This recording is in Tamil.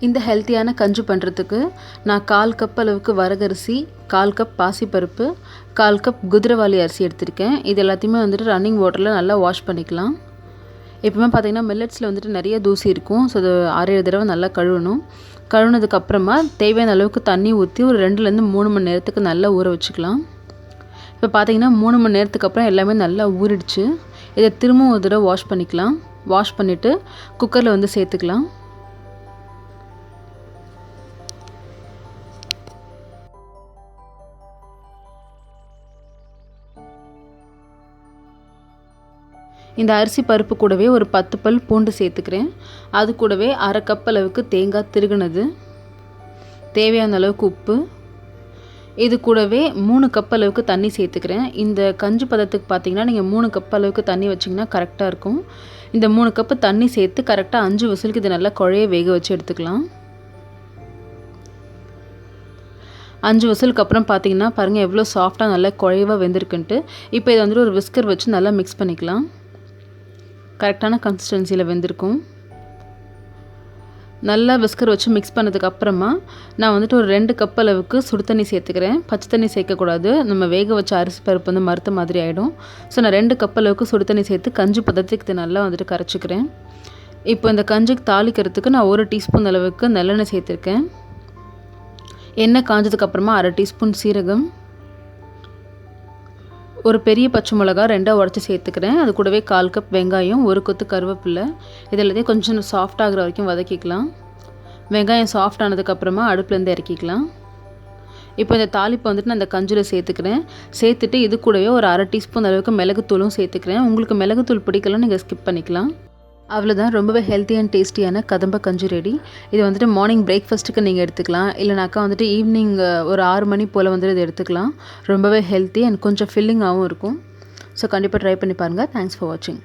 இந்த ஹெல்த்தியான கஞ்சி பண்ணுறதுக்கு நான் 1/4 கப் அளவுக்கு வரகரிசி, 1/4 கப் பாசிப்பருப்பு, 1/4 கப் குதிரைவாலி அரிசி எடுத்திருக்கேன். இது எல்லாத்தையுமே வந்துட்டு ரன்னிங் வாட்டரில் நல்லா வாஷ் பண்ணிக்கலாம். எப்பவுமே பார்த்திங்கன்னா மில்லட்ஸில் வந்துட்டு நிறைய தூசி இருக்கும். ஸோ அது 6-7 தடவை நல்லா கழுவணும். கழுவுனதுக்கப்புறமா தேவையான அளவுக்கு தண்ணி ஊற்றி ஒரு 2லேருந்து 3 மணி நேரத்துக்கு நல்லா ஊற வச்சுக்கலாம். இப்போ பார்த்திங்கன்னா 3 மணி நேரத்துக்கு அப்புறம் எல்லாமே நல்லா ஊறிடுச்சு. இதை திரும்பவும் ஒரு தடவை வாஷ் பண்ணிக்கலாம். வாஷ் பண்ணிவிட்டு குக்கரில் வந்து சேர்த்துக்கலாம். இந்த அரிசி பருப்பு கூடவே ஒரு 10 பல் பூண்டு சேர்த்துக்கிறேன். அது கூடவே 1/2 கப் அளவுக்கு தேங்காய் திருகுனது, தேவையான அளவுக்கு உப்பு, இது கூடவே 3 கப் அளவுக்கு தண்ணி சேர்த்துக்கிறேன். இந்த கஞ்சி பதத்துக்கு பார்த்தீங்கன்னா நீங்கள் 3 கப் அளவுக்கு தண்ணி வச்சிங்கன்னா கரெக்டாக இருக்கும். இந்த 3 கப்பு தண்ணி சேர்த்து கரெக்டாக 5 விசிலுக்கு இது நல்லா குழைய வேக வச்சு எடுத்துக்கலாம். 5 விசிலுக்கு அப்புறம் பார்த்தீங்கன்னா பாருங்கள் எவ்வளோ சாஃப்டாக நல்லா குழைவாக வெந்திருக்குன்ட்டு. இப்போ இதை வந்துட்டு ஒரு விஸ்கர் வச்சு நல்லா மிக்ஸ் பண்ணிக்கலாம். கரெக்டான கன்சிஸ்டன்சியில் வெந்திருக்கும். நல்லா விஸ்கர் வச்சு மிக்ஸ் பண்ணதுக்கு அப்புறமா நான் வந்துட்டு ஒரு 2 கப் அளவுக்கு சுடு தண்ணி சேர்த்துக்கிறேன். பச்சை தண்ணி சேர்க்கக்கூடாது, நம்ம வேக வச்ச அரிசி பருப்பு வந்து மறுத்த மாதிரி ஆகிடும். ஸோ நான் 2 கப் அளவுக்கு சுடு தண்ணி சேர்த்து கஞ்சி பதத்துக்கு இது நல்லா வந்துட்டு கரைச்சிக்கிறேன். இப்போ இந்த கஞ்சிக்கு தாளிக்கிறதுக்கு நான் 1 டீஸ்பூன் அளவுக்கு நல்லெண்ணெய் சேர்த்துருக்கேன். எண்ணெய் காஞ்சதுக்கப்புறமா 1/2 டீஸ்பூன் சீரகம், ஒரு பெரிய பச்சை மிளகா 2 உடச்சி சேர்த்துக்கிறேன். அது கூடவே 1/4 கப் வெங்காயம், 1 கொத்து கருவேப்பிலை, இது எல்லாத்தையும் கொஞ்சம் சாஃப்ட் ஆகிற வரைக்கும் வதக்கிக்கலாம். வெங்காயம் சாஃப்ட் ஆனதுக்கப்புறமா அடுப்புலேருந்து இறக்கிக்கலாம். இப்போ இந்த தாளிப்பை வந்துட்டு நான் இந்த கஞ்சியில் சேர்த்துக்கிறேன். சேர்த்துட்டு இது கூடவே ஒரு 1/2 டீஸ்பூன் அளவுக்கு மிளகுத்தூளும் சேர்த்துக்கிறேன். உங்களுக்கு மிளகுத்தூள் பிடிக்கலாம், நீங்கள் ஸ்கிப் பண்ணிக்கலாம். அவ்வளோதான், ரொம்பவே ஹெல்த்தி அண்ட் டேஸ்டியான கதம்ப கஞ்சி ரெடி. இது வந்துட்டு மார்னிங் பிரேக்ஃபாஸ்ட்டுக்கு நீங்கள் எடுத்துக்கலாம், இல்லைனாக்கா வந்துட்டு ஈவினிங் ஒரு 6 மணி போல் வந்துட்டு இது எடுத்துக்கலாம். ரொம்பவே ஹெல்த்தி அண்ட் கொஞ்சம் ஃபில்லிங்காகவும் இருக்கும். ஸோ கண்டிப்பாக ட்ரை பண்ணி பாருங்கள். தேங்க்ஸ் ஃபார் வாட்சிங்.